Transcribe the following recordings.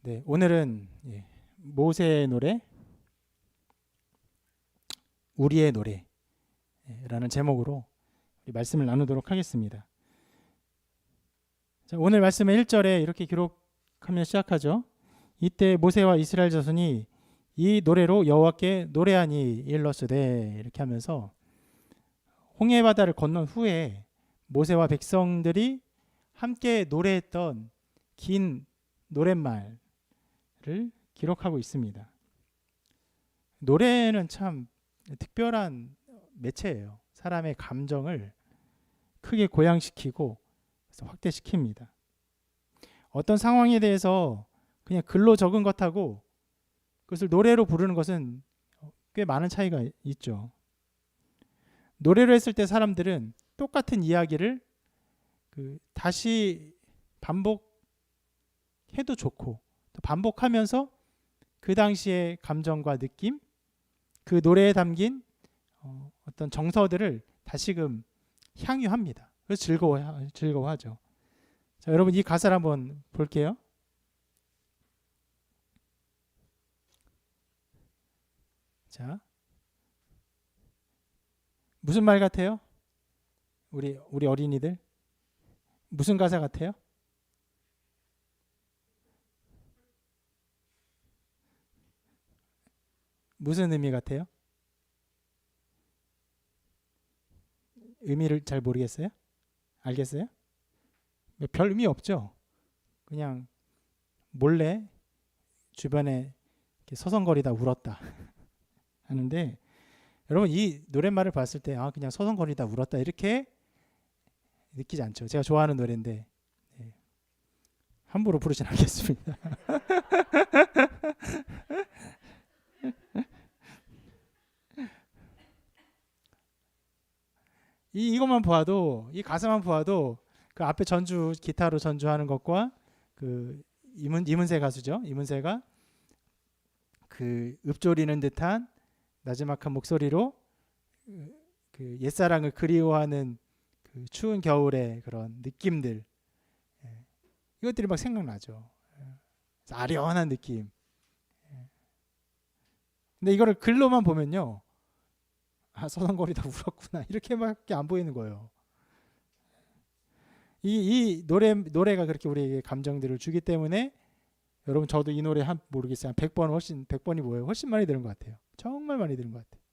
네, 오늘은 모세의 노래, 우리의 노래라는 제목으로 우리 말씀을 나누도록 하겠습니다. 자, 오늘 말씀의 1절에 이렇게 기록하며 시작하죠. 이때 모세와 이스라엘 자손이 이 노래로 여호와께 노래하니 일러스되, 이렇게 하면서 홍해 바다를 건넌 후에 모세와 백성들이 함께 노래했던 긴 노랫말을 기록하고 있습니다. 노래는 참 특별한 매체예요. 사람의 감정을 크게 고양시키고 확대시킵니다. 어떤 상황에 대해서 그냥 글로 적은 것하고 그것을 노래로 부르는 것은 꽤 많은 차이가 있죠. 노래로 했을 때 사람들은 똑같은 이야기를 다시 반복해도 좋고, 또 반복하면서 그 당시의 감정과 느낌, 그 노래에 담긴 어떤 정서들을 다시금 향유합니다. 그래서 즐거워하죠. 자, 여러분 이 가사를 한번 볼게요. 자, 무슨 말 같아요? 우리 어린이들 무슨 가사 같아요? 무슨 의미 같아요? 의미를 잘 모르겠어요? 알겠어요? 별 의미 없죠. 그냥 몰래 주변에 이렇게 서성거리다 울었다 하는데, 여러분 이 노랫말을 봤을 때 그냥 서성거리다 울었다 이렇게 느끼지 않죠. 제가 좋아하는 노래인데 함부로 부르진 않겠습니다. 이것만 보아도, 이 가사만 보아도 그 앞에 기타로 전주하는 것과 그 이문세 가수죠. 이문세가 그 읊조리는 듯한 나지막한 목소리로 그 옛사랑을 그리워하는 그 추운 겨울의 그런 느낌들, 이것들이 막 생각나죠. 아련한 느낌. 근데 이거를 글로만 보면요, 서성거리다 울었구나 이렇게밖에 안 보이는 거예요. 이 노래가 그렇게 우리에게 감정들을 주기 때문에, 여러분 저도 이 노래 모르겠어요. 한 100번이 뭐예요? 훨씬 많이 들은 것 같아요. 정말 많이 들은 것 같아요.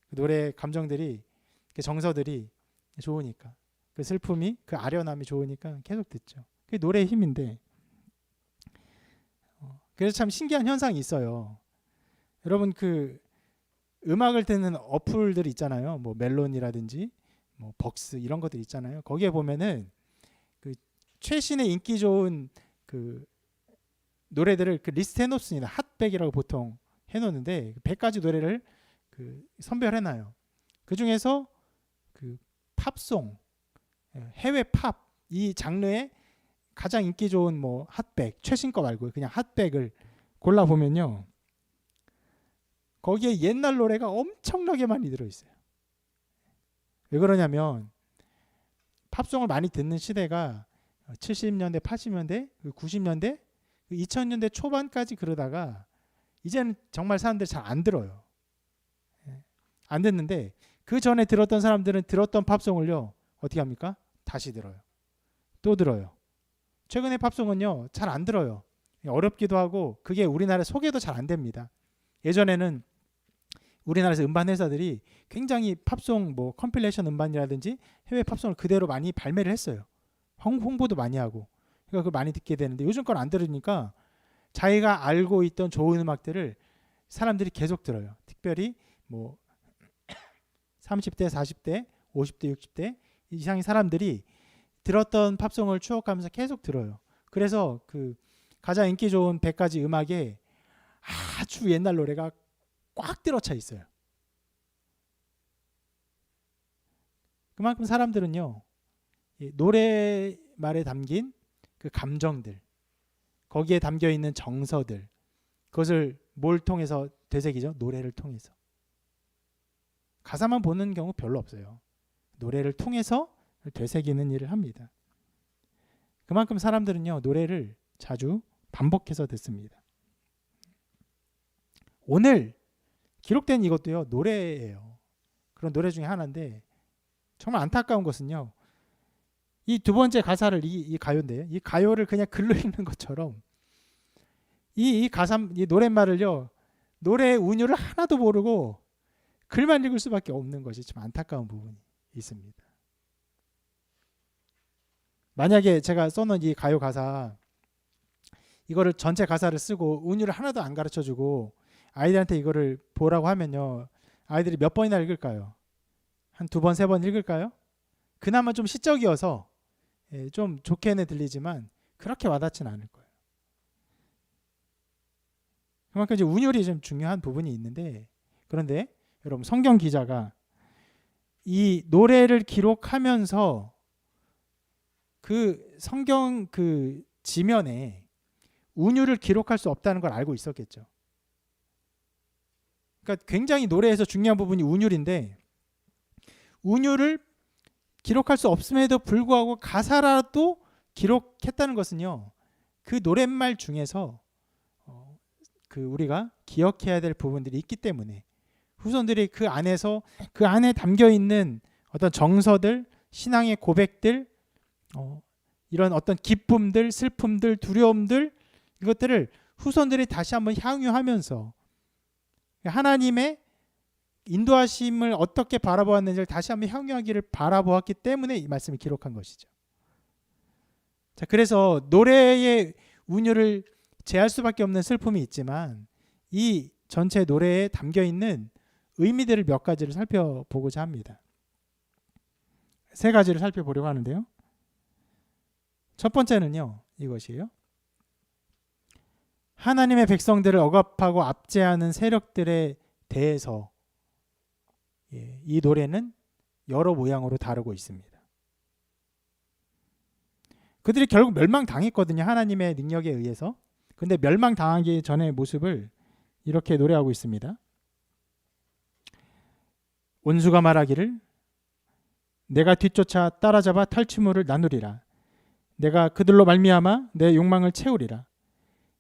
그 노래 감정들이, 그 정서들이 좋으니까, 그 슬픔이, 그 아련함이 좋으니까 계속 듣죠. 그게 노래의 힘인데, 그래서 참 신기한 현상이 있어요. 여러분 그 음악을 듣는 어플들 있잖아요. 뭐 멜론이라든지 뭐 벅스 이런 것들 있잖아요. 거기에 보면은 그 최신의 인기 좋은 그 노래들을 그 리스트 해놓습니다. 핫백이라고 보통 해놓는데 100가지 노래를 선별해놔요. 그 중에서 그 팝송, 해외 팝 이 장르의 가장 인기 좋은 뭐 핫백, 최신 거 말고 그냥 핫백을 골라 보면요, 거기에 옛날 노래가 엄청나게 많이 들어있어요. 왜 그러냐면 팝송을 많이 듣는 시대가 70년대, 80년대, 90년대, 2000년대 초반까지 그러다가 이제는 정말 사람들이 잘 안 들어요. 안 듣는데, 그 전에 들었던 사람들은 들었던 팝송을요 어떻게 합니까? 다시 들어요. 또 들어요. 최근에 팝송은요 잘 안 들어요. 어렵기도 하고 그게 우리나라 소개도 잘 안 됩니다. 예전에는 우리나라에서 음반 회사들이 굉장히 팝송 뭐 컴필레이션 음반이라든지 해외 팝송을 그대로 많이 발매를 했어요. 홍보도 많이 하고. 그러니까 그걸 많이 듣게 되는데, 요즘 건 안 들으니까 자기가 알고 있던 좋은 음악들을 사람들이 계속 들어요. 특별히 뭐 30대, 40대, 50대, 60대 이상의 사람들이 들었던 팝송을 추억하면서 계속 들어요. 그래서 그 가장 인기 좋은 100가지 음악에 아주 옛날 노래가 꽉 들어차 있어요. 그만큼 사람들은요, 노래말에 담긴 그 감정들, 거기에 담겨 있는 정서들, 그것을 뭘 통해서 되새기죠? 노래를 통해서. 가사만 보는 경우 별로 없어요. 노래를 통해서 되새기는 일을 합니다. 그만큼 사람들은요 노래를 자주 반복해서 듣습니다. 오늘 기록된 이것도요, 노래예요. 그런 노래 중에 하나인데 정말 안타까운 것은요, 이 두 번째 가사를 이 가요인데요, 이 가요를 그냥 글로 읽는 것처럼 이 가사, 이 노랫말을요, 노래의 운율을 하나도 모르고 글만 읽을 수밖에 없는 것이 좀 안타까운 부분이 있습니다. 만약에 제가 써놓은 이 가요 가사, 이거를 전체 가사를 쓰고 운율을 하나도 안 가르쳐주고 아이들한테 이거를 보라고 하면요, 아이들이 몇 번이나 읽을까요? 한 2번, 3번 읽을까요? 그나마 좀 시적이어서 좀 좋게는 들리지만 그렇게 와닿지는 않을 거예요. 그만큼 이제 운율이 좀 중요한 부분이 있는데, 그런데 여러분, 성경 기자가 이 노래를 기록하면서 그 성경 그 지면에 운율을 기록할 수 없다는 걸 알고 있었겠죠. 그러니까 굉장히 노래에서 중요한 부분이 운율인데, 운율을 기록할 수 없음에도 불구하고 가사라도 기록했다는 것은요, 그 노랫말 중에서 그 우리가 기억해야 될 부분들이 있기 때문에 후손들이 그 안에서 그 안에 담겨 있는 어떤 정서들, 신앙의 고백들, 이런 어떤 기쁨들, 슬픔들, 두려움들, 이것들을 후손들이 다시 한번 향유하면서 하나님의 인도하심을 어떻게 바라보았는지를 다시 한번 향유하기를 바라보았기 때문에 이 말씀을 기록한 것이죠. 자, 그래서 노래의 운율을 제할 수밖에 없는 슬픔이 있지만 이 전체 노래에 담겨 있는 의미들을 몇 가지를 살펴보고자 합니다. 3가지를 살펴보려고 하는데요. 첫 번째는요, 이것이에요. 하나님의 백성들을 억압하고 압제하는 세력들에 대해서 이 노래는 여러 모양으로 다루고 있습니다. 그들이 결국 멸망당했거든요, 하나님의 능력에 의해서. 근데 멸망당하기 전의 모습을 이렇게 노래하고 있습니다. 원수가 말하기를 내가 뒤쫓아 따라잡아 탈취물을 나누리라. 내가 그들로 말미암아 내 욕망을 채우리라.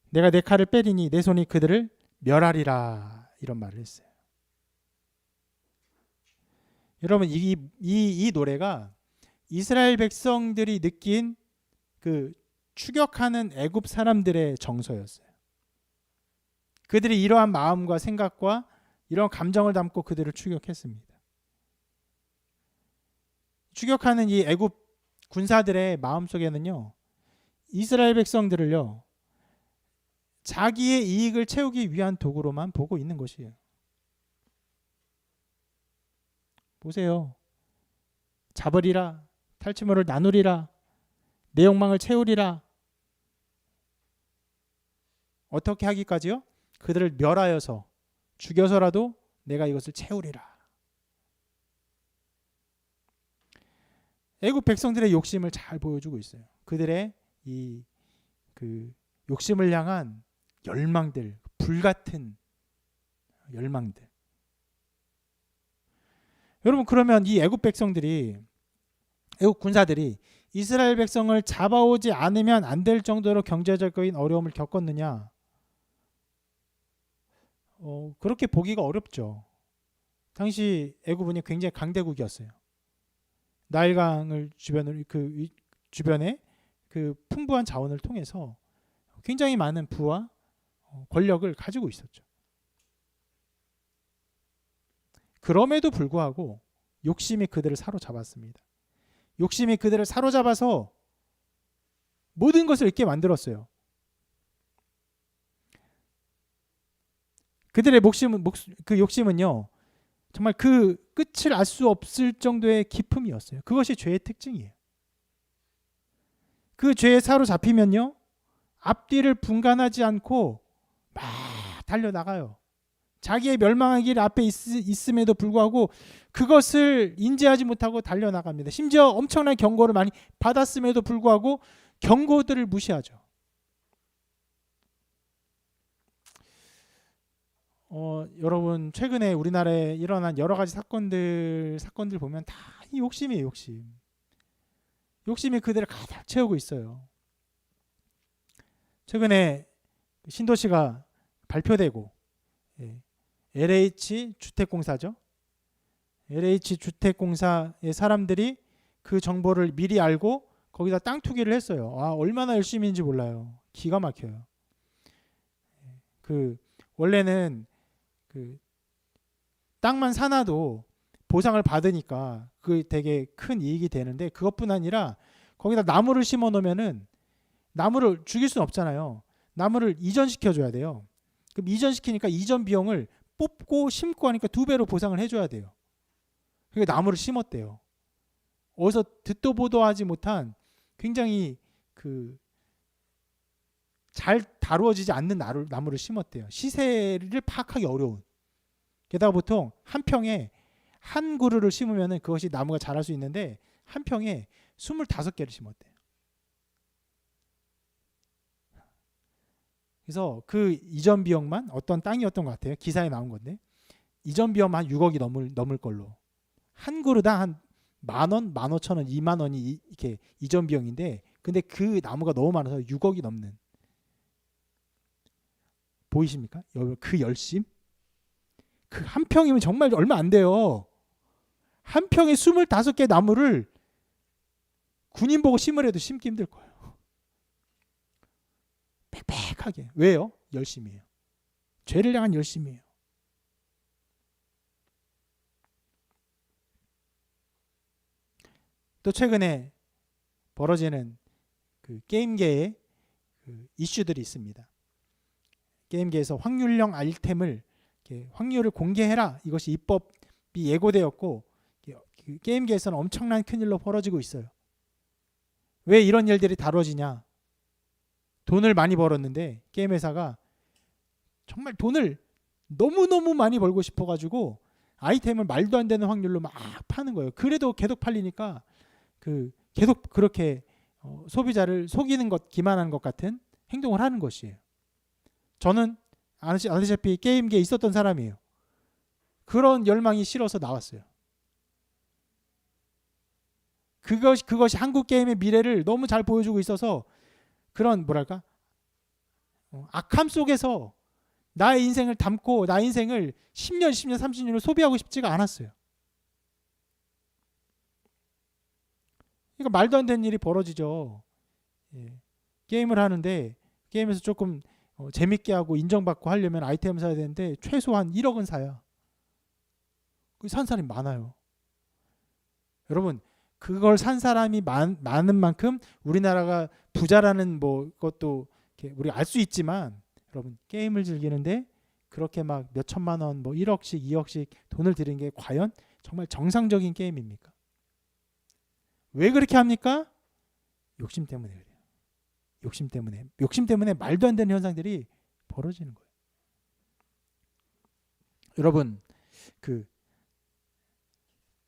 내가 내 칼을 빼리니 내 손이 그들을 멸하리라. 이런 말을 했어요. 여러분, 이 노래가 이스라엘 백성들이 느낀 그 추격하는 애굽 사람들의 정서였어요. 그들이 이러한 마음과 생각과 이런 감정을 담고 그들을 추격했습니다. 추격하는 이 애굽 군사들의 마음속에는요, 이스라엘 백성들을요, 자기의 이익을 채우기 위한 도구로만 보고 있는 것이에요. 보세요. 잡으리라, 탈취물을 나누리라, 내 욕망을 채우리라. 어떻게 하기까지요? 그들을 멸하여서 죽여서라도 내가 이것을 채우리라. 애굽 백성들의 욕심을 잘 보여주고 있어요. 그들의 그 욕심을 향한 열망들, 불같은 열망들. 여러분, 그러면 이 애굽 백성들이, 애굽 군사들이 이스라엘 백성을 잡아오지 않으면 안 될 정도로 경제적인 어려움을 겪었느냐? 그렇게 보기가 어렵죠. 당시 애굽은 굉장히 강대국이었어요. 나일강을 주변에 그 풍부한 자원을 통해서 굉장히 많은 부와 권력을 가지고 있었죠. 그럼에도 불구하고 욕심이 그들을 사로잡았습니다. 욕심이 그들을 사로잡아서 모든 것을 잃게 만들었어요. 그들의 그 욕심은요, 정말 그 끝을 알 수 없을 정도의 깊음이었어요. 그것이 죄의 특징이에요. 그 죄에 사로잡히면요, 앞뒤를 분간하지 않고 막 달려나가요. 자기의 멸망의 길 앞에 있음에도 불구하고 그것을 인지하지 못하고 달려나갑니다. 심지어 엄청난 경고를 많이 받았음에도 불구하고 경고들을 무시하죠. 여러분, 최근에 우리나라에 일어난 여러 가지 사건들 보면 다 이 욕심이에요. 욕심이 그들을 가득 채우고 있어요. 최근에 신도시가 발표되고, LH 주택공사죠. LH 주택공사의 사람들이 그 정보를 미리 알고 거기다 땅 투기를 했어요. 얼마나 열심히인지 몰라요. 기가 막혀요. 원래는 땅만 사놔도 보상을 받으니까 그 되게 큰 이익이 되는데, 그것뿐 아니라 거기다 나무를 심어 놓으면은 나무를 죽일 수는 없잖아요. 나무를 이전시켜 줘야 돼요. 그럼 이전시키니까 이전 비용을 뽑고 심고 하니까 2배로 보상을 해줘야 돼요. 그러니까 나무를 심었대요. 어디서 듣도 보도 하지 못한 굉장히 잘 다루어지지 않는 나무를 심었대요. 시세를 파악하기 어려운. 게다가 보통 한 평에 한 그루를 심으면 그것이 나무가 자랄 수 있는데, 한 평에 25개를 심었대요. 그래서 그 이전 비용만, 어떤 땅이었던 것 같아요. 기사에 나온 건데, 이전 비용만 한 6억이 넘을 걸로. 한 그루당 한 10,000원, 15,000원, 20,000원이 이렇게 이전 비용인데, 근데 그 나무가 너무 많아서 6억이 넘는. 보이십니까? 그 열심? 그 한 평이면 정말 얼마 안 돼요. 한 평에 25개 나무를 군인 보고 심으래도 심기 힘들 거예요. 빽빽하게. 왜요? 열심이에요. 죄를 향한 열심이에요. 또 최근에 벌어지는 게임계의 이슈들이 있습니다. 게임계에서 확률형 아이템을 확률을 공개해라, 이것이 입법이 예고되었고, 게임계에서는 엄청난 큰일로 벌어지고 있어요. 왜 이런 일들이 다뤄지냐? 돈을 많이 벌었는데 게임 회사가 정말 돈을 너무너무 많이 벌고 싶어가지고 아이템을 말도 안 되는 확률로 막 파는 거예요. 그래도 계속 팔리니까 계속 그렇게 소비자를 속이는 것, 기만하는 것 같은 행동을 하는 것이에요. 저는 아시다시피 게임계에 있었던 사람이에요. 그런 열망이 싫어서 나왔어요. 그것이 한국 게임의 미래를 너무 잘 보여주고 있어서, 그런 악함 속에서 나의 인생을 담고 나의 인생을 10년, 20년, 30년을 소비하고 싶지가 않았어요. 그러니까 말도 안 되는 일이 벌어지죠. 게임을 하는데 게임에서 조금 재밌게 하고 인정받고 하려면 아이템을 사야 되는데 최소한 1억은 사야. 산 사람이 많아요. 여러분, 그걸 산 사람이 많은 만큼 우리나라가 부자라는 것도 우리가 알 수 있지만, 여러분, 게임을 즐기는데 그렇게 막 몇 천만 원, 1억씩, 2억씩 돈을 들이는 게 과연 정말 정상적인 게임입니까? 왜 그렇게 합니까? 욕심 때문에 그래요. 욕심 때문에 말도 안 되는 현상들이 벌어지는 거예요. 여러분,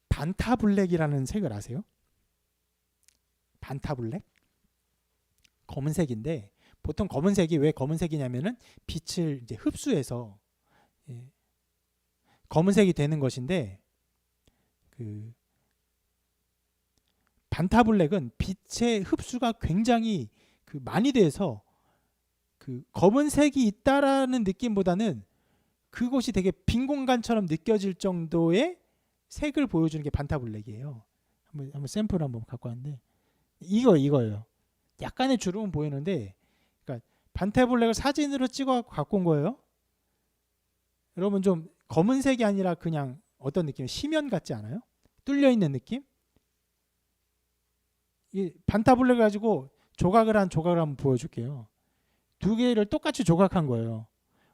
반타블랙이라는 색을 아세요? 반타블랙? 검은색인데, 보통 검은색이 왜 검은색이냐면은 빛을 이제 흡수해서 검은색이 되는 것인데, 반타블랙은 빛의 흡수가 굉장히 많이 돼서 검은색이 있다라는 느낌보다는 그것이 되게 빈 공간처럼 느껴질 정도의 색을 보여주는 게 반타블랙이에요. 한번 샘플 한번 갖고 왔는데, 이거예요. 약간의 주름은 보이는데, 그러니까 반타블랙을 사진으로 찍어 갖고 온 거예요. 여러분, 좀 검은색이 아니라 그냥 어떤 느낌? 심연 같지 않아요? 뚫려 있는 느낌? 이 반타블랙 가지고 조각을 한번 보여줄게요. 2개를 똑같이 조각한 거예요.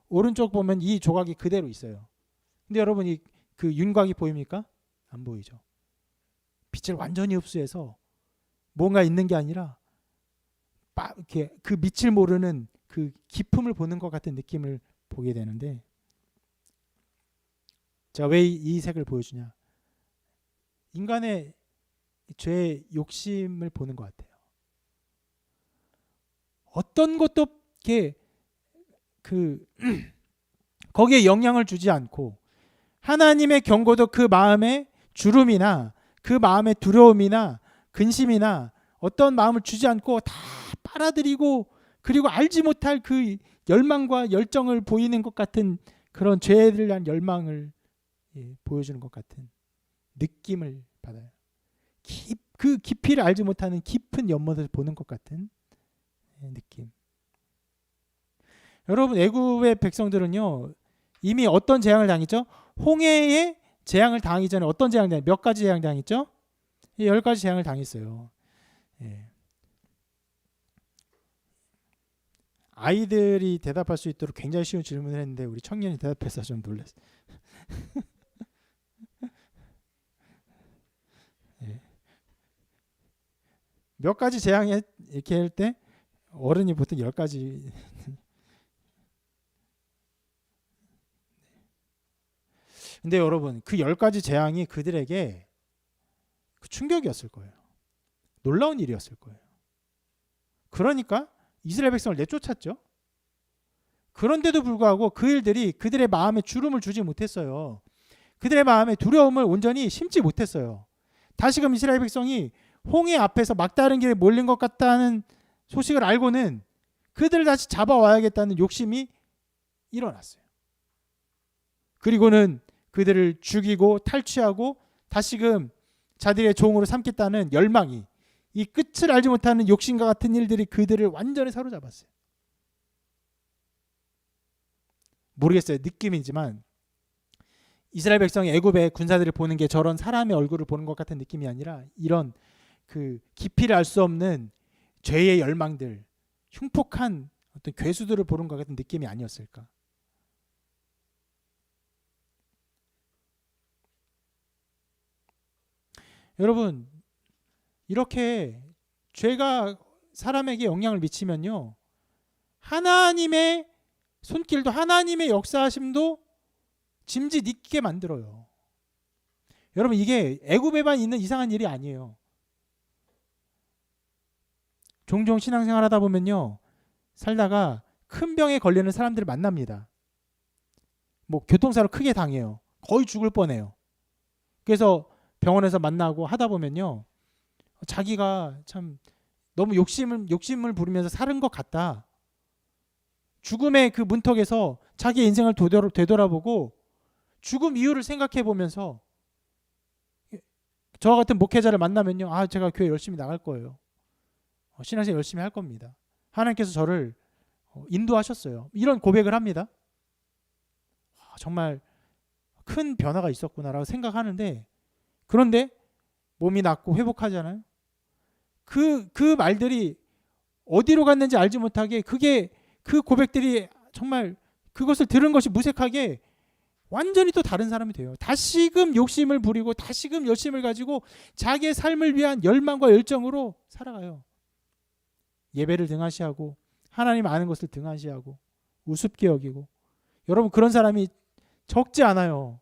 오른쪽 보면 이 조각이 그대로 있어요. 근데 여러분, 그 윤곽이 보입니까? 안 보이죠. 빛을 완전히 흡수해서 뭔가 있는 게 아니라 이렇게 그 빛을 모르는 그 기품을 보는 것 같은 느낌을 보게 되는데, 제가 왜 이 색을 보여주냐? 인간의 죄의 욕심을 보는 것 같아요. 어떤 것도 이렇게 거기에 영향을 주지 않고, 하나님의 경고도 그 마음에 주름이나 그 마음의 두려움이나 근심이나 어떤 마음을 주지 않고 다 빨아들이고 그리고 알지 못할 그 열망과 열정을 보이는 것 같은 그런 죄를 대한 열망을 보여주는 것 같은 느낌을 받아요. 그 깊이를 알지 못하는 깊은 연못을 보는 것 같은 느낌. 여러분, 애굽의 백성들은요 이미 어떤 재앙을 당했죠? 홍해의 재앙을 당하기 전에 어떤 재앙을 당했죠? 몇 가지 재앙을 당했죠? 10가지 재앙을 당했어요. 예. 아이들이 대답할 수 있도록 굉장히 쉬운 질문을 했는데 우리 청년이 대답해서 좀 놀랐어요. 예. 몇 가지 재앙 이렇게 할 때 어른이 보통 10가지. 근데 여러분, 그 10가지 재앙이 그들에게 충격이었을 거예요. 놀라운 일이었을 거예요. 그러니까 이스라엘 백성을 내쫓았죠. 그런데도 불구하고 그 일들이 그들의 마음에 주름을 주지 못했어요. 그들의 마음에 두려움을 온전히 심지 못했어요. 다시금 이스라엘 백성이 홍해 앞에서 막다른 길에 몰린 것 같다는 소식을 알고는 그들을 다시 잡아와야겠다는 욕심이 일어났어요. 그리고는 그들을 죽이고 탈취하고 다시금 자들의 종으로 삼겠다는 열망이, 이 끝을 알지 못하는 욕심과 같은 일들이 그들을 완전히 사로잡았어요. 모르겠어요. 느낌이지만 이스라엘 백성이 애굽의 군사들을 보는 게 저런 사람의 얼굴을 보는 것 같은 느낌이 아니라 이런 그 깊이를 알 수 없는 죄의 열망들, 흉폭한 어떤 괴수들을 보는 것 같은 느낌이 아니었을까. 여러분, 이렇게 죄가 사람에게 영향을 미치면요, 하나님의 손길도 하나님의 역사하심도 짐짓 있게 만들어요. 여러분, 이게 애굽에만 있는 이상한 일이 아니에요. 종종 신앙생활 하다 보면요, 살다가 큰 병에 걸리는 사람들을 만납니다. 뭐 교통사고 크게 당해요. 거의 죽을 뻔해요. 그래서 병원에서 만나고 하다 보면요, 자기가 참 너무 욕심을 부리면서 사는 것 같다. 죽음의 그 문턱에서 자기의 인생을 되돌아보고 죽음 이유를 생각해 보면서 저와 같은 목회자를 만나면요, 아, 제가 교회 열심히 나갈 거예요. 신앙생활 열심히 할 겁니다. 하나님께서 저를 인도하셨어요. 이런 고백을 합니다. 정말 큰 변화가 있었구나라고 생각하는데, 그런데 몸이 낫고 회복하잖아요. 그 말들이 어디로 갔는지 알지 못하게, 그 고백들이 정말 그것을 들은 것이 무색하게 완전히 또 다른 사람이 돼요. 다시금 욕심을 부리고 다시금 열심을 가지고 자기의 삶을 위한 열망과 열정으로 살아가요. 예배를 등한시하고 하나님 아는 것을 등한시하고 우습게 여기고. 여러분, 그런 사람이 적지 않아요.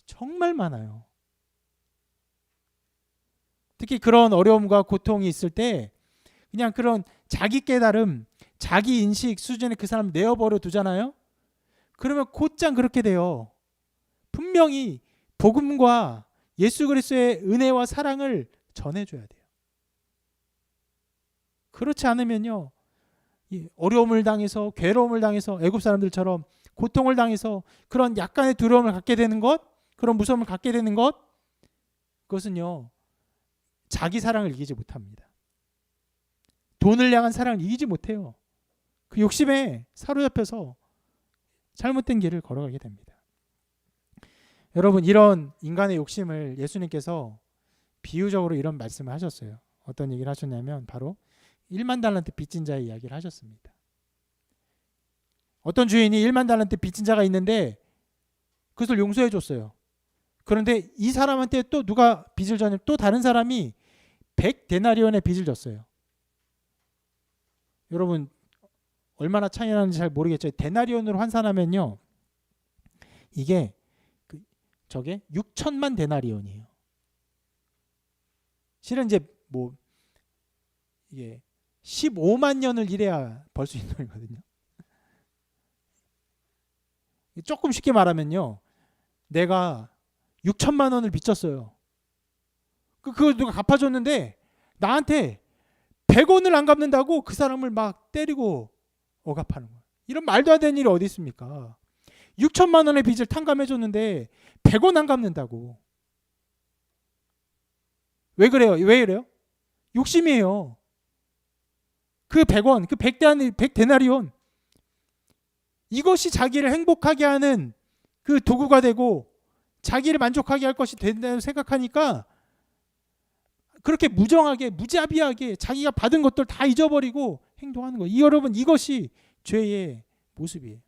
정말 많아요. 특히 그런 어려움과 고통이 있을 때 그냥 그런 자기 깨달음, 자기 인식 수준에 그 사람 내어버려 두잖아요. 그러면 곧장 그렇게 돼요. 분명히 복음과 예수 그리스도의 은혜와 사랑을 전해줘야 돼요. 그렇지 않으면요, 어려움을 당해서, 괴로움을 당해서, 애굽 사람들처럼 고통을 당해서 그런 약간의 두려움을 갖게 되는 것, 그런 무서움을 갖게 되는 것, 그것은요, 자기 사랑을 이기지 못합니다. 돈을 향한 사랑을 이기지 못해요. 그 욕심에 사로잡혀서 잘못된 길을 걸어가게 됩니다. 여러분, 이런 인간의 욕심을 예수님께서 비유적으로 이런 말씀을 하셨어요. 어떤 얘기를 하셨냐면 바로 1만 달란트 빚진 자의 이야기를 하셨습니다. 어떤 주인이 1만 달란트 빚진 자가 있는데 그것을 용서해 줬어요. 그런데 이 사람한테 또 누가 빚을 졌냐면 또 다른 사람이 100데나리온의 빚을 졌어요. 여러분, 얼마나 차이 나는지 잘 모르겠죠. 데나리온으로 환산하면요, 이게 저게 6천만 데나리온이에요. 실은 이제 뭐 이게 15만 년을 일해야 벌 수 있는 돈이거든요. 조금 쉽게 말하면요, 내가 6천만 원을 빚졌어요. 그걸 누가 갚아줬는데 나한테 100원을 안 갚는다고 그 사람을 막 때리고 억압하는 거예요. 이런 말도 안 되는 일이 어디 있습니까? 6천만 원의 빚을 탕감해 줬는데 100원 안 갚는다고. 왜 그래요? 왜 이래요? 욕심이에요. 그 100원, 그 100데나리온, 이것이 자기를 행복하게 하는 그 도구가 되고 자기를 만족하게 할 것이 된다고 생각하니까 그렇게 무정하게 무자비하게 자기가 받은 것들 다 잊어버리고 행동하는 거예요. 여러분, 이것이 죄의 모습이에요.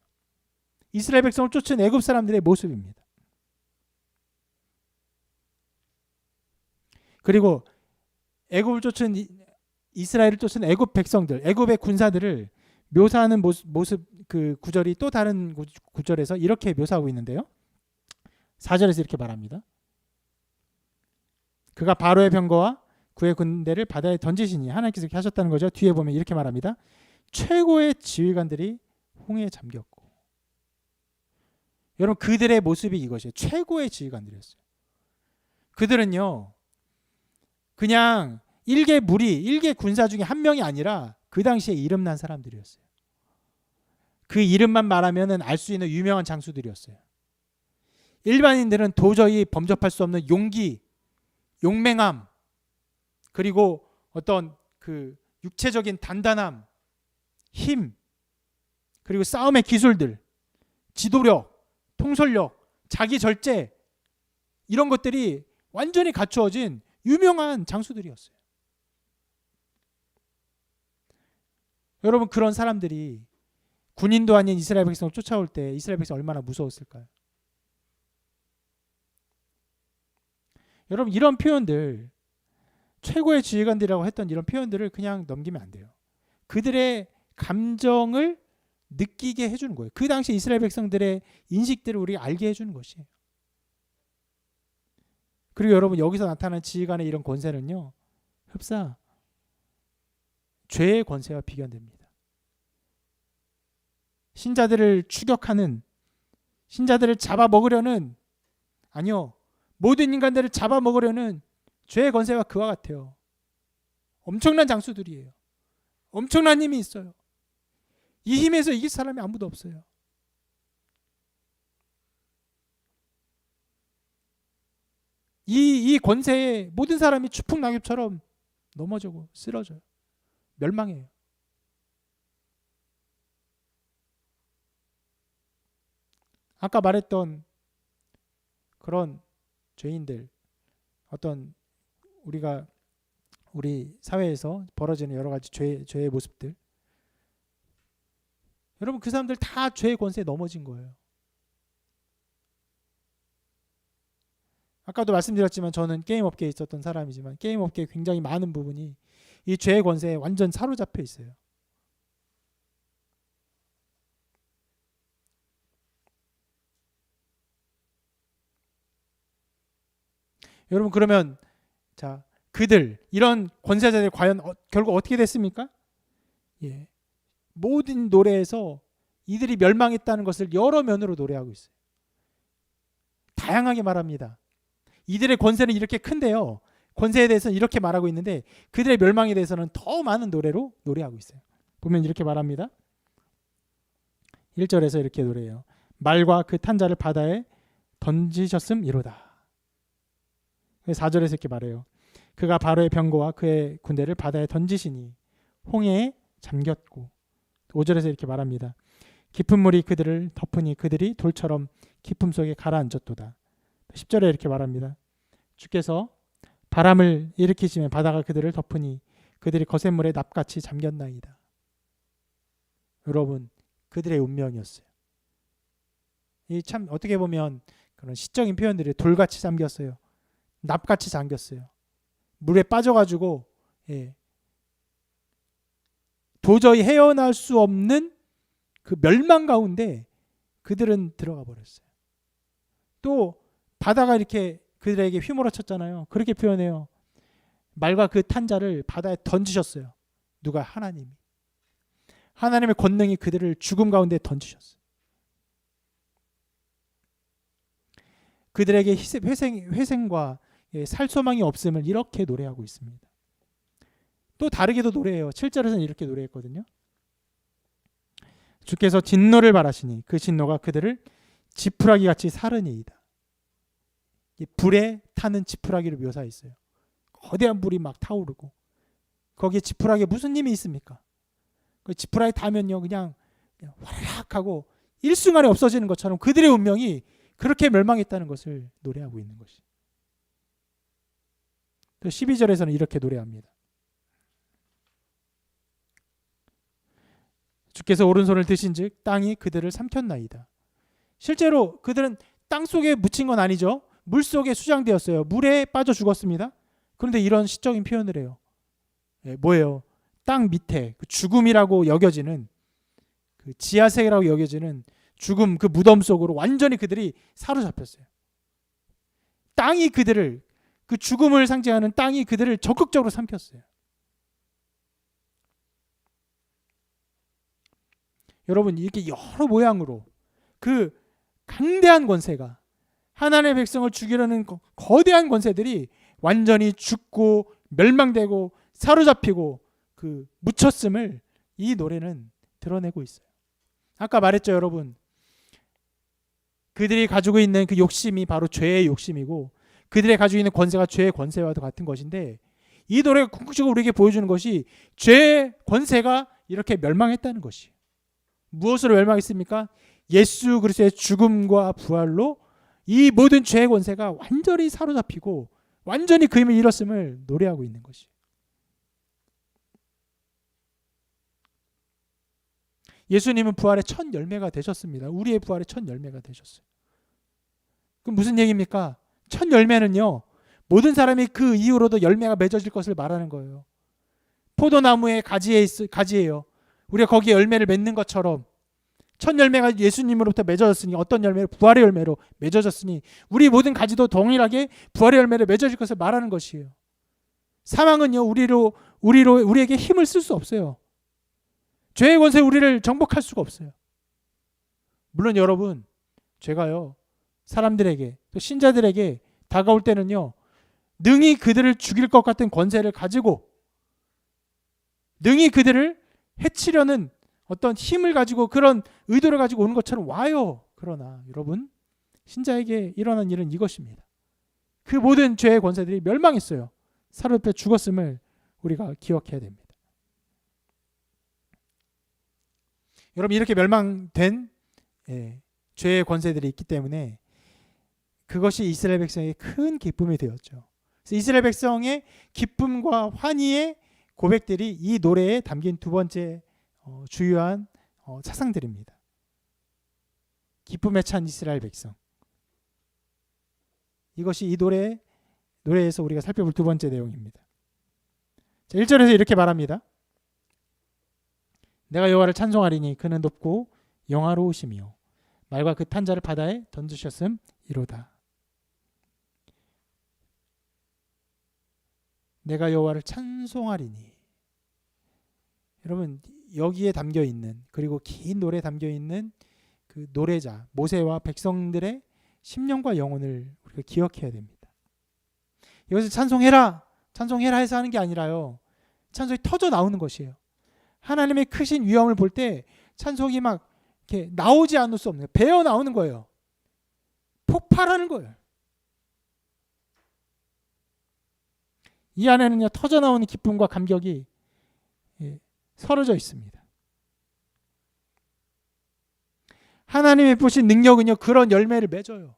이스라엘 백성을 쫓은 애굽 사람들의 모습입니다. 그리고 애굽을 쫓은 이스라엘을 쫓은 애굽 백성들, 애굽의 군사들을 묘사하는 모습, 그 구절이 또 다른 구절에서 이렇게 묘사하고 있는데요. 4절에서 이렇게 말합니다. 그가 바로의 병거와 그의 군대를 바다에 던지시니, 하나님께서 이렇게 하셨다는 거죠. 뒤에 보면 이렇게 말합니다. 최고의 지휘관들이 홍해에 잠겼고. 여러분, 그들의 모습이 이것이에요. 최고의 지휘관들이었어요. 그들은요, 그냥 일개 군사 중에 한 명이 아니라 그 당시에 이름난 사람들이었어요. 그 이름만 말하면 알 수 있는 유명한 장수들이었어요. 일반인들은 도저히 범접할 수 없는 용기, 용맹함, 그리고 어떤 그 육체적인 단단함, 힘, 그리고 싸움의 기술들, 지도력, 통솔력, 자기 절제, 이런 것들이 완전히 갖추어진 유명한 장수들이었어요. 여러분, 그런 사람들이 군인도 아닌 이스라엘 백성을 쫓아올 때 이스라엘 백성이 얼마나 무서웠을까요? 여러분, 이런 표현들, 최고의 지휘관들이라고 했던 이런 표현들을 그냥 넘기면 안 돼요. 그들의 감정을 느끼게 해주는 거예요. 그 당시 이스라엘 백성들의 인식들을 우리가 알게 해주는 것이에요. 그리고 여러분, 여기서 나타나는 지휘관의 이런 권세는요, 흡사 죄의 권세와 비견됩니다. 신자들을 추격하는, 신자들을 잡아먹으려는, 아니요, 모든 인간들을 잡아먹으려는 죄의 권세가 그와 같아요. 엄청난 장수들이에요. 엄청난 힘이 있어요. 이 힘에서 이길 사람이 아무도 없어요. 이 권세에 모든 사람이 추풍낙엽처럼 넘어지고 쓰러져요. 멸망해요. 아까 말했던 그런 죄인들, 어떤 우리 사회에서 벌어지는 여러 가지 죄의 모습들, 여러분, 그 사람들 다 죄의 권세에 넘어진 거예요. 아까도 말씀드렸지만 저는 게임 업계에 있었던 사람이지만 게임 업계의 굉장히 많은 부분이 이 죄의 권세에 완전 사로잡혀 있어요. 여러분, 그러면 자, 그들, 이런 권세자들이 과연 결국 어떻게 됐습니까? 예, 모든 노래에서 이들이 멸망했다는 것을 여러 면으로 노래하고 있어요. 다양하게 말합니다. 이들의 권세는 이렇게 큰데요, 권세에 대해서는 이렇게 말하고 있는데 그들의 멸망에 대해서는 더 많은 노래로 노래하고 있어요. 보면 이렇게 말합니다. 1절에서 이렇게 노래해요. 말과 그 탄자를 바다에 던지셨음이로다. 4절에서 이렇게 말해요. 그가 바로의 병거와 그의 군대를 바다에 던지시니 홍해에 잠겼고. 5절에서 이렇게 말합니다. 깊은 물이 그들을 덮으니 그들이 돌처럼 깊음 속에 가라앉았도다. 10절에 이렇게 말합니다. 주께서 바람을 일으키시면 바다가 그들을 덮으니 그들이 거센 물에 납같이 잠겼나이다. 여러분, 그들의 운명이었어요. 이 참 어떻게 보면 그런 시적인 표현들이 돌같이 잠겼어요. 납같이 잠겼어요. 물에 빠져가지고 도저히 헤어날 수 없는 그 멸망 가운데 그들은 들어가 버렸어요. 또 바다가 이렇게 그들에게 휘몰아쳤잖아요. 그렇게 표현해요. 말과 그 탄자를 바다에 던지셨어요. 누가? 하나님이. 하나님의 권능이 그들을 죽음 가운데 던지셨어요. 그들에게 회생과 살 소망이 없음을 이렇게 노래하고 있습니다. 또 다르게도 노래해요. 7절에서는 이렇게 노래했거든요. 주께서 진노를 바라시니 그 진노가 그들을 지푸라기 같이 사르니이다. 불에 타는 지푸라기를 묘사했어요. 거대한 불이 막 타오르고 거기에 지푸라기에 무슨 힘이 있습니까? 그 지푸라기 타면요 그냥 화락하고 하고 일순간에 없어지는 것처럼 그들의 운명이 그렇게 멸망했다는 것을 노래하고 있는 것이. 또 12절에서는 이렇게 노래합니다. 주께서 오른손을 드신즉 땅이 그들을 삼켰나이다. 실제로 그들은 땅 속에 묻힌 건 아니죠. 물 속에 수장되었어요. 물에 빠져 죽었습니다. 그런데 이런 시적인 표현을 해요. 뭐예요? 땅 밑에 그 죽음이라고 여겨지는 그 지하세계라고 여겨지는 죽음 그 무덤 속으로 완전히 그들이 사로잡혔어요. 땅이 그들을 그 죽음을 상징하는 땅이 그들을 적극적으로 삼켰어요. 여러분 이렇게 여러 모양으로 그 강대한 권세가 하나님의 백성을 죽이려는 거대한 권세들이 완전히 죽고 멸망되고 사로잡히고 그 묻혔음을 이 노래는 드러내고 있어요. 아까 말했죠, 여러분. 그들이 가지고 있는 그 욕심이 바로 죄의 욕심이고 그들이 가지고 있는 권세가 죄의 권세와도 같은 것인데 이 노래가 궁극적으로 우리에게 보여주는 것이 죄의 권세가 이렇게 멸망했다는 것이에요. 무엇으로 멸망했습니까? 예수 그리스도의 죽음과 부활로 이 모든 죄의 권세가 완전히 사로잡히고 완전히 그 힘을 잃었음을 노래하고 있는 것이에요. 예수님은 부활의 첫 열매가 되셨습니다. 우리의 부활의 첫 열매가 되셨어요. 그럼 무슨 얘기입니까? 첫 열매는요, 모든 사람이 그 이후로도 열매가 맺어질 것을 말하는 거예요. 포도나무의 가지예요. 우리가 거기에 열매를 맺는 것처럼 첫 열매가 예수님으로부터 맺어졌으니 어떤 열매로? 부활의 열매로 맺어졌으니 우리 모든 가지도 동일하게 부활의 열매를 맺어질 것을 말하는 것이에요. 사망은요 우리에게 힘을 쓸 수 없어요. 죄의 권세 우리를 정복할 수가 없어요. 물론 여러분 죄가요 사람들에게 또 신자들에게 다가올 때는요 능히 그들을 죽일 것 같은 권세를 가지고 능히 그들을 해치려는 어떤 힘을 가지고 그런 의도를 가지고 오는 것처럼 와요. 그러나 여러분 신자에게 일어난 일은 이것입니다. 그 모든 죄의 권세들이 멸망했어요. 사로잡혀 죽었음을 우리가 기억해야 됩니다. 여러분 이렇게 멸망된 죄의 권세들이 있기 때문에 그것이 이스라엘 백성의 큰 기쁨이 되었죠. 그래서 이스라엘 백성의 기쁨과 환희의 고백들이 이 노래에 담긴 두 번째 주요한 사상들입니다. 기쁨에 찬 이스라엘 백성. 이것이 이 노래에서 우리가 살펴볼 두 번째 내용입니다. 자, 1절에서 이렇게 말합니다. 내가 여호와를 찬송하리니 그는 높고 영화로우시며 말과 그 탄 자를 바다에 던지셨음 이로다. 내가 여호와를 찬송하리니. 여러분 여기에 담겨 있는 그리고 긴 노래에 담겨 있는 그 노래자 모세와 백성들의 심령과 영혼을 우리가 기억해야 됩니다. 이것을 찬송해라 해서 하는 게 아니라요. 찬송이 터져 나오는 것이에요. 하나님의 크신 위엄을 볼 때 찬송이 막 이렇게 나오지 않을 수 없는 배어 나오는 거예요. 폭발하는 거예요. 이 안에는요 터져 나오는 기쁨과 감격이 서려져 있습니다. 하나님의 보신 능력은요 그런 열매를 맺어요.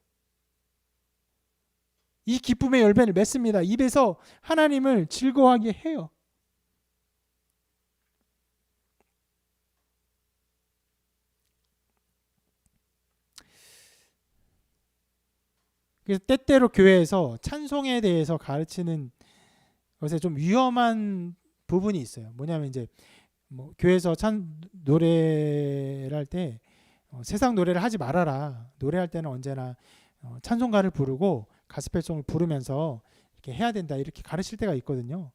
이 기쁨의 열매를 맺습니다. 입에서 하나님을 즐거워하게 해요. 그래서 때때로 교회에서 찬송에 대해서 가르치는 것에 좀 위험한 부분이 있어요. 뭐냐면 이제 교회에서 노래를 할 때 세상 노래를 하지 말아라. 노래할 때는 언제나 찬송가를 부르고 가스펠송을 부르면서 이렇게 해야 된다. 이렇게 가르칠 때가 있거든요.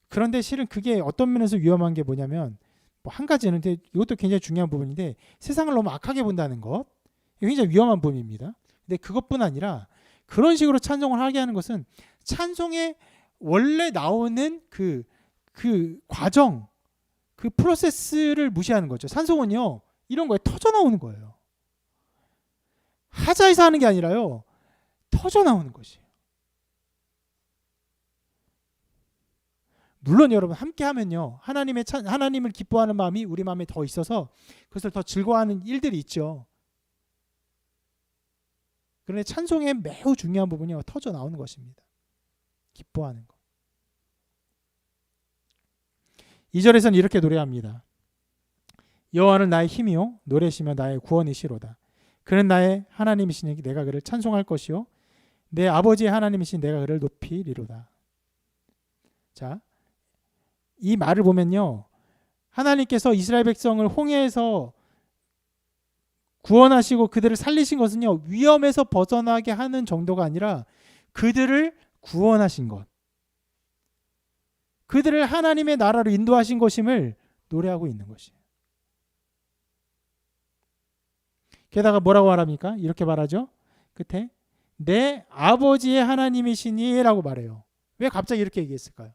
그런데 실은 그게 어떤 면에서 위험한 게 뭐냐면 한 가지는 이것도 굉장히 중요한 부분인데 세상을 너무 악하게 본다는 것. 굉장히 위험한 부분입니다. 근데 그것뿐 아니라 그런 식으로 찬송을 하게 하는 것은 찬송에 원래 나오는 그 그 과정, 그 프로세스를 무시하는 거죠. 산송은요, 이런 거에 터져 나오는 거예요. 하자에서 하는 게 아니라요, 터져 나오는 것이에요. 물론 여러분 함께 하면요, 하나님을 기뻐하는 마음이 우리 마음에 더 있어서 그것을 더 즐거워하는 일들이 있죠. 그런데 찬송의 매우 중요한 부분이 터져 나오는 것입니다. 기뻐하는 것. 2절에서는 이렇게 노래합니다. 여호와는 나의 힘이요 노래시며 나의 구원이시로다. 그는 나의 하나님이시니 내가 그를 찬송할 것이요 내 아버지의 하나님이시니 내가 그를 높이리로다. 자, 이 말을 보면요, 하나님께서 이스라엘 백성을 홍해에서 구원하시고 그들을 살리신 것은요, 위험에서 벗어나게 하는 정도가 아니라 그들을 구원하신 것, 그들을 하나님의 나라로 인도하신 것임을 노래하고 있는 것이에요. 게다가 뭐라고 말합니까? 이렇게 말하죠. 끝에 내 아버지의 하나님이시니 라고 말해요. 왜 갑자기 이렇게 얘기했을까요?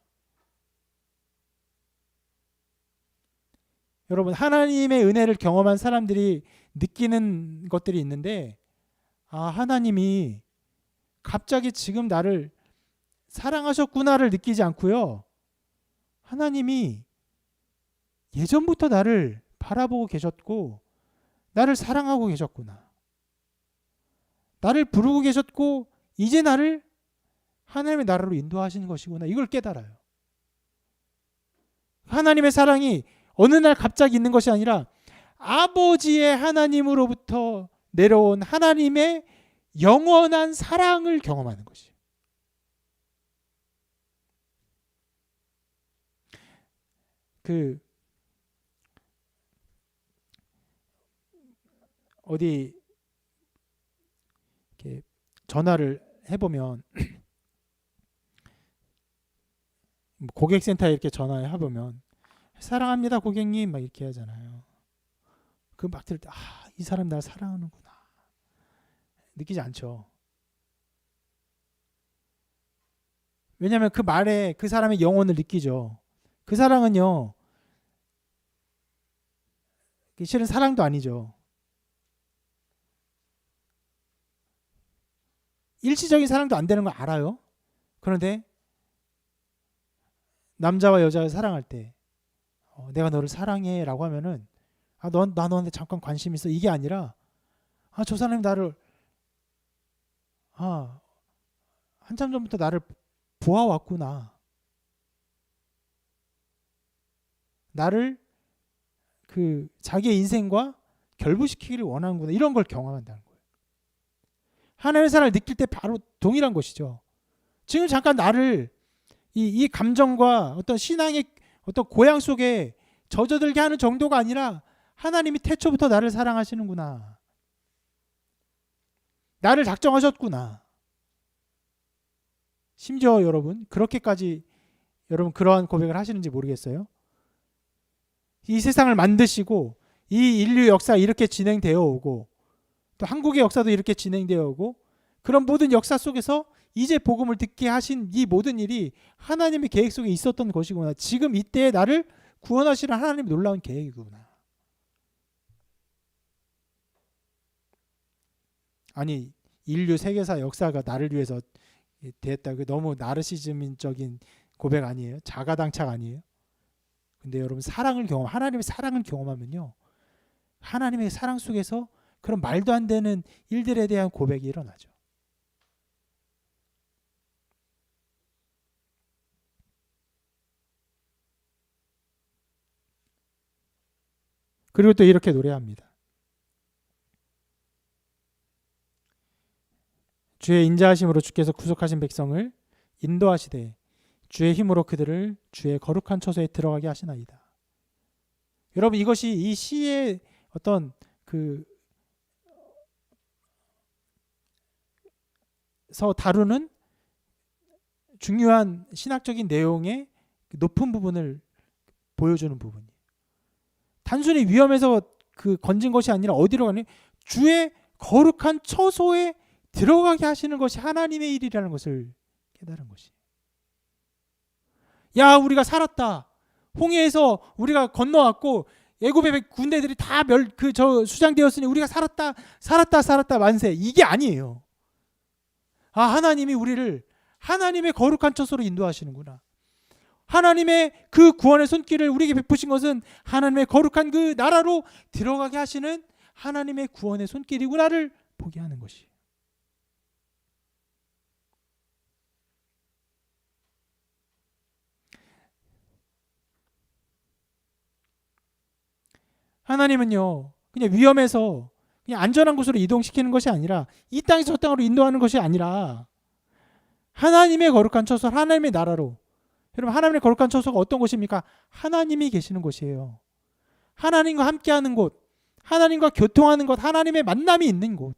여러분, 하나님의 은혜를 경험한 사람들이 느끼는 것들이 있는데, 하나님이 갑자기 지금 나를 사랑하셨구나를 느끼지 않고요, 하나님이 예전부터 나를 바라보고 계셨고 나를 사랑하고 계셨구나, 나를 부르고 계셨고 이제 나를 하나님의 나라로 인도하시는 것이구나, 이걸 깨달아요. 하나님의 사랑이 어느 날 갑자기 있는 것이 아니라 아버지의 하나님으로부터 내려온 하나님의 영원한 사랑을 경험하는 것이에요. 어디 이렇게 전화를 해보면 고객센터에 이렇게 전화해 보면 사랑합니다 고객님 막 이렇게 하잖아요. 그 막 들을 때 이 사람 날 사랑하는구나 느끼지 않죠. 왜냐하면 그 말에 그 사람의 영혼을 느끼죠. 그 사랑은요, 실은 사랑도 아니죠. 일시적인 사랑도 안 되는 걸 알아요. 그런데 남자와 여자가 사랑할 때 내가 너를 사랑해 라고 하면은 나 너한테 잠깐 관심 있어 이게 아니라 저 사람이 나를 한참 전부터 나를 보아왔구나, 나를 그 자기의 인생과 결부시키기를 원하는구나, 이런 걸 경험한다는 거예요. 하나님의 사랑을 느낄 때 바로 동일한 것이죠. 지금 잠깐 나를 이 감정과 어떤 신앙의 어떤 고향 속에 젖어들게 하는 정도가 아니라 하나님이 태초부터 나를 사랑하시는구나, 나를 작정하셨구나. 심지어 여러분 그렇게까지 여러분 그러한 고백을 하시는지 모르겠어요. 이 세상을 만드시고 이 인류 역사 이렇게 진행되어 오고 또 한국의 역사도 이렇게 진행되어 오고 그런 모든 역사 속에서 이제 복음을 듣게 하신 이 모든 일이 하나님의 계획 속에 있었던 것이구나. 지금 이때에 나를 구원하시는 하나님의 놀라운 계획이구나. 아니 인류 세계사 역사가 나를 위해서 됐다. 너무 나르시즘적인 고백 아니에요? 자가당착 아니에요? 근데 여러분 하나님의 사랑을 경험하면요, 하나님의 사랑 속에서 그런 말도 안 되는 일들에 대한 고백이 일어나죠. 그리고 또 이렇게 노래합니다. 주의 인자하심으로 주께서 구속하신 백성을 인도하시되 주의 힘으로 그들을 주의 거룩한 처소에 들어가게 하시나이다. 여러분 이것이 이 시의 어떤 서 다루는 중요한 신학적인 내용의 높은 부분을 보여주는 부분이에요. 단순히 위험에서 건진 것이 아니라 어디로 가니? 주의 거룩한 처소에 들어가게 하시는 것이 하나님의 일이라는 것을 깨달은 것이에요. 야, 우리가 살았다. 홍해에서 우리가 건너왔고 애굽의 군대들이 다 수장되었으니 우리가 살았다 만세. 이게 아니에요. 하나님이 우리를 하나님의 거룩한 처소로 인도하시는구나. 하나님의 그 구원의 손길을 우리에게 베푸신 것은 하나님의 거룩한 그 나라로 들어가게 하시는 하나님의 구원의 손길이구나를 보게 하는 것이에요. 하나님은요, 그냥 위험해서 그냥 안전한 곳으로 이동시키는 것이 아니라 이 땅에서 저 땅으로 인도하는 것이 아니라 하나님의 거룩한 처소, 하나님의 나라로. 여러분, 하나님의 거룩한 처소가 어떤 곳입니까? 하나님이 계시는 곳이에요. 하나님과 함께하는 곳, 하나님과 교통하는 곳, 하나님의 만남이 있는 곳.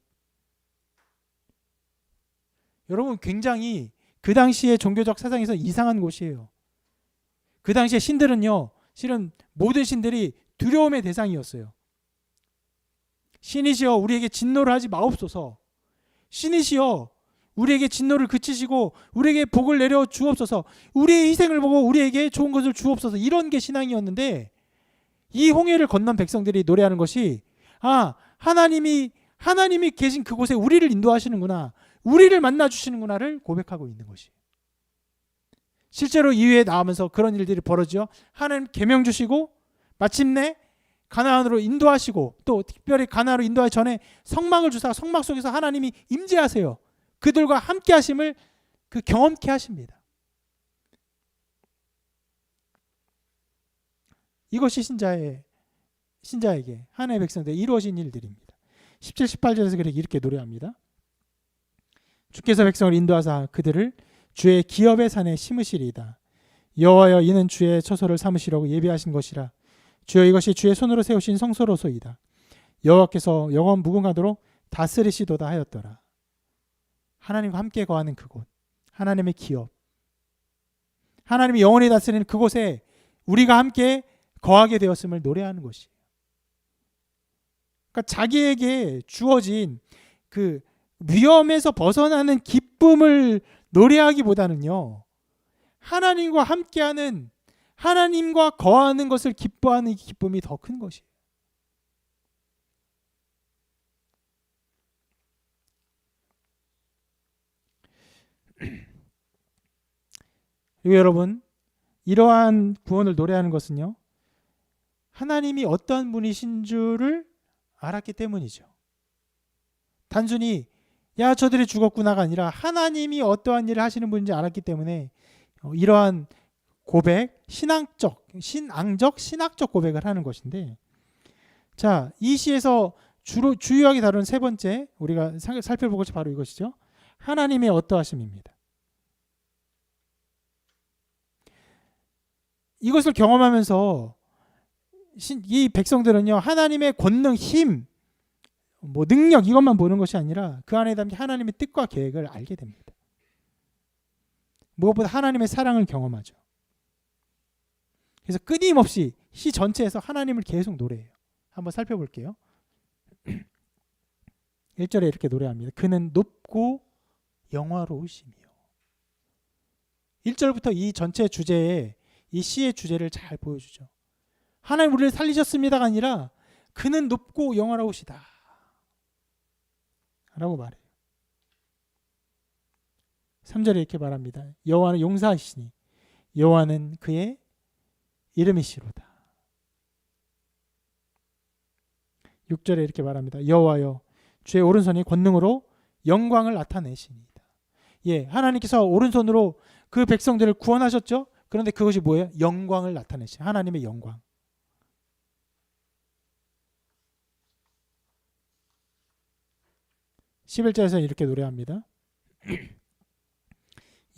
여러분, 굉장히 그 당시의 종교적 사상에서 이상한 곳이에요. 그 당시의 신들은요, 실은 모든 신들이 두려움의 대상이었어요. 신이시여 우리에게 진노를 하지 마옵소서. 신이시여 우리에게 진노를 그치시고 우리에게 복을 내려 주옵소서. 우리의 희생을 보고 우리에게 좋은 것을 주옵소서. 이런 게 신앙이었는데 이 홍해를 건넌 백성들이 노래하는 것이 하나님이 계신 그곳에 우리를 인도하시는구나. 우리를 만나 주시는구나를 고백하고 있는 것이. 실제로 이후에 나오면서 그런 일들이 벌어지죠. 하나님 계명 주시고 마침내 가나안으로 인도하시고 또 특별히 가나안으로 인도하기 전에 성막을 주사 성막 속에서 하나님이 임재하세요. 그들과 함께 하심을 경험케 하십니다. 이것이 신자에게 하나님의 백성들에 이루어진 일들입니다. 17, 18절에서 이렇게 노래합니다. 주께서 백성을 인도하사 그들을 주의 기업의 산에 심으시리이다. 여호와여 이는 주의 처소를 삼으시려고 예비하신 것이라. 주여 이것이 주의 손으로 세우신 성소로소이다. 여호와께서 영원 무궁하도록 다스리시도다 하였더라. 하나님과 함께 거하는 그곳, 하나님의 기업, 하나님이 영원히 다스리는 그곳에 우리가 함께 거하게 되었음을 노래하는 것이에요. 그러니까 자기에게 주어진 그 위험에서 벗어나는 기쁨을 노래하기보다는요, 하나님과 함께하는, 하나님과 거하는 것을 기뻐하는 이 기쁨이 더 큰 것이에요. 그리고 여러분, 이러한 구원을 노래하는 것은요, 하나님이 어떤 분이신 줄을 알았기 때문이죠. 단순히 야 저들이 죽었구나가 아니라 하나님이 어떠한 일을 하시는 분인지 알았기 때문에 이러한 고백, 신앙적, 신학적 고백을 하는 것인데, 자, 이 시에서 주요하게 다루는 세 번째 우리가 살펴볼 것이 바로 이것이죠. 하나님의 어떠하심입니다. 이것을 경험하면서 이 백성들은요, 하나님의 권능, 힘, 능력 이것만 보는 것이 아니라 그 안에 담긴 하나님의 뜻과 계획을 알게 됩니다. 무엇보다 하나님의 사랑을 경험하죠. 그래서 끊임없이 시 전체에서 하나님을 계속 노래해요. 한번 살펴볼게요. 1절에 이렇게 노래합니다. 그는 높고 영화로우시며. 1절부터 이 전체 주제에 이 시의 주제를 잘 보여주죠. 하나님 우리를 살리셨습니다가 아니라 그는 높고 영화로우시다 라고 말해요. 3절에 이렇게 말합니다. 여호와는 용사하시니 여호와는 그의 이름이시로다. 6절에 이렇게 말합니다. 여호와여 주의 오른손이 권능으로 영광을 나타내시니이다. 예, 하나님께서 오른손으로 그 백성들을 구원하셨죠. 그런데 그것이 뭐예요? 영광을 나타내신 하나님의 영광. 11절에서 이렇게 노래합니다.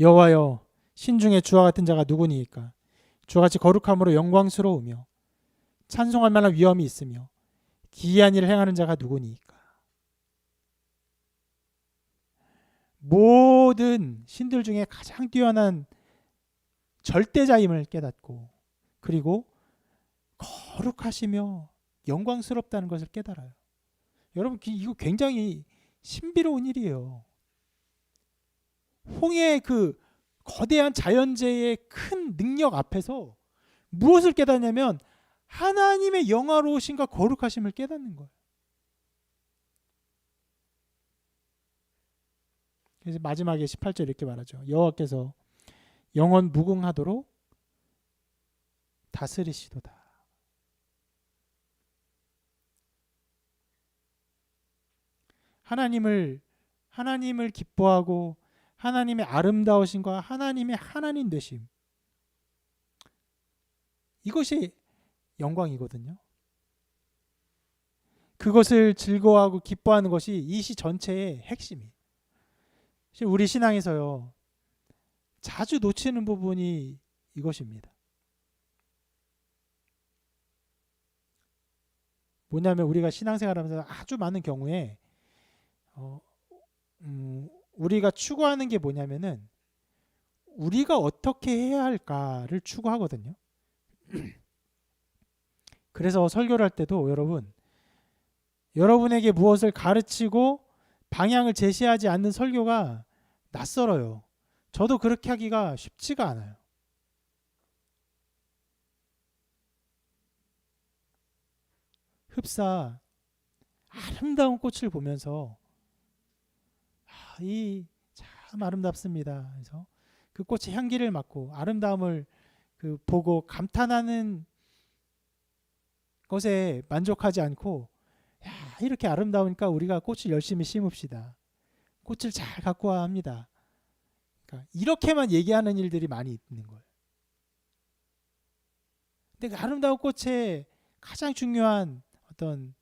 여호와여 신중에 주와 같은 자가 누구니이까? 주와 같이 거룩함으로 영광스러우며 찬송할 만한 위엄이 있으며 기이한 일을 행하는 자가 누구니이까? 모든 신들 중에 가장 뛰어난 절대자임을 깨닫고 그리고 거룩하시며 영광스럽다는 것을 깨달아요. 여러분 이거 굉장히 신비로운 일이에요. 홍해의 그 거대한 자연재해의 큰 능력 앞에서 무엇을 깨닫냐면 하나님의 영화로우심과 거룩하심을 깨닫는 거예요. 그래서 마지막에 18절 이렇게 말하죠. 여호와께서 영원 무궁하도록 다스리시도다. 하나님을 기뻐하고 하나님의 아름다우심과 하나님의 하나님 되심, 이것이 영광이거든요. 그것을 즐거워하고 기뻐하는 것이 이 시 전체의 핵심이에요. 우리 신앙에서요, 자주 놓치는 부분이 이것입니다. 뭐냐면 우리가 신앙생활하면서 아주 많은 경우에 우리가 추구하는 게 뭐냐면은 우리가 어떻게 해야 할까를 추구하거든요. 그래서 설교를 할 때도 여러분에게 무엇을 가르치고 방향을 제시하지 않는 설교가 낯설어요. 저도 그렇게 하기가 쉽지가 않아요. 흡사 아름다운 꽃을 보면서 이 참 아름답습니다. 그래서 그 꽃의 향기를 맡고 아름다움을 보고 감탄하는 것에 만족하지 않고, 야, 이렇게 아름다우니까 우리가 꽃을 열심히 심읍시다. 꽃을 잘 갖고 와 합니다. 그러니까 이렇게만 얘기하는 일들이 많이 있는 거예요. 근데 그 아름다운 꽃의 가장 중요한 어떤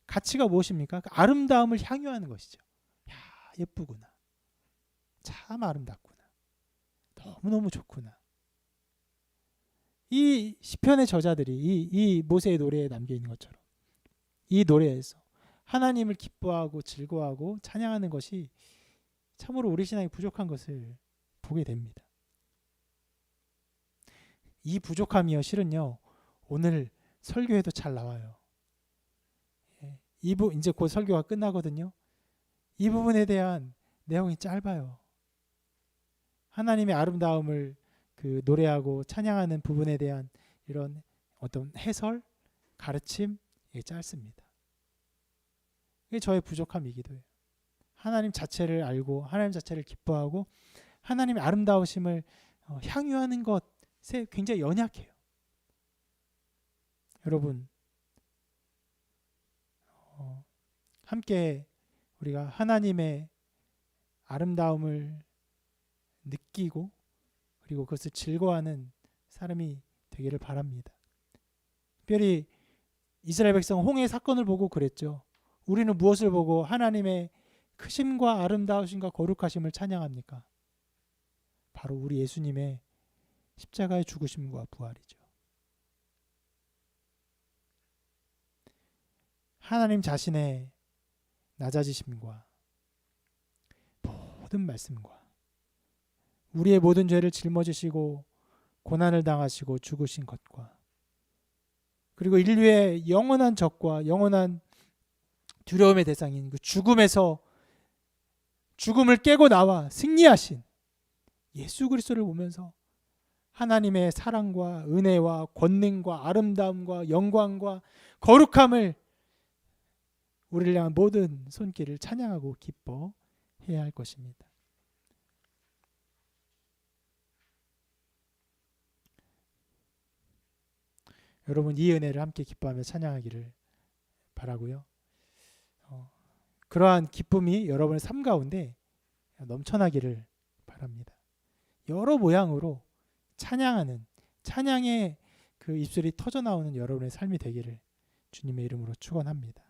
가치가 무엇입니까? 그 아름다움을 향유하는 것이죠. 야, 예쁘구나. 참 아름답구나. 너무너무 좋구나. 이 시편의 저자들이 이 모세의 노래에 남겨 있는 것처럼 이 노래에서 하나님을 기뻐하고 즐거워하고 찬양하는 것이 참으로 우리 신앙이 부족한 것을 보게 됩니다. 이 부족함이요, 실은요, 오늘 설교에도 잘 나와요. 이제 곧 설교가 끝나거든요. 이 부분에 대한 내용이 짧아요. 하나님의 아름다움을 노래하고 찬양하는 부분에 대한 이런 어떤 해설, 가르침, 이게 짧습니다. 이게 저의 부족함이기도 해요. 하나님 자체를 알고 하나님 자체를 기뻐하고 하나님의 아름다우심을 향유하는 것에 굉장히 연약해요. 여러분, 함께 우리가 하나님의 아름다움을 느끼고 그리고 그것을 즐거워하는 사람이 되기를 바랍니다. 특별히 이스라엘 백성 홍해 사건을 보고 그랬죠. 우리는 무엇을 보고 하나님의 크심과 아름다우심과 거룩하심을 찬양합니까? 바로 우리 예수님의 십자가의 죽으심과 부활이죠. 하나님 자신의 낮아지심과 모든 말씀과 우리의 모든 죄를 짊어지시고 고난을 당하시고 죽으신 것과 그리고 인류의 영원한 적과 영원한 두려움의 대상인 그 죽음에서 죽음을 깨고 나와 승리하신 예수 그리스도를 보면서 하나님의 사랑과 은혜와 권능과 아름다움과 영광과 거룩함을 우리를 향한 모든 손길을 찬양하고 기뻐해야 할 것입니다. 여러분, 이 은혜를 함께 기뻐하며 찬양하기를 바라고요. 그러한 기쁨이 여러분의 삶 가운데 넘쳐나기를 바랍니다. 여러 모양으로 찬양하는 찬양의 그 입술이 터져 나오는 여러분의 삶이 되기를 주님의 이름으로 축원합니다.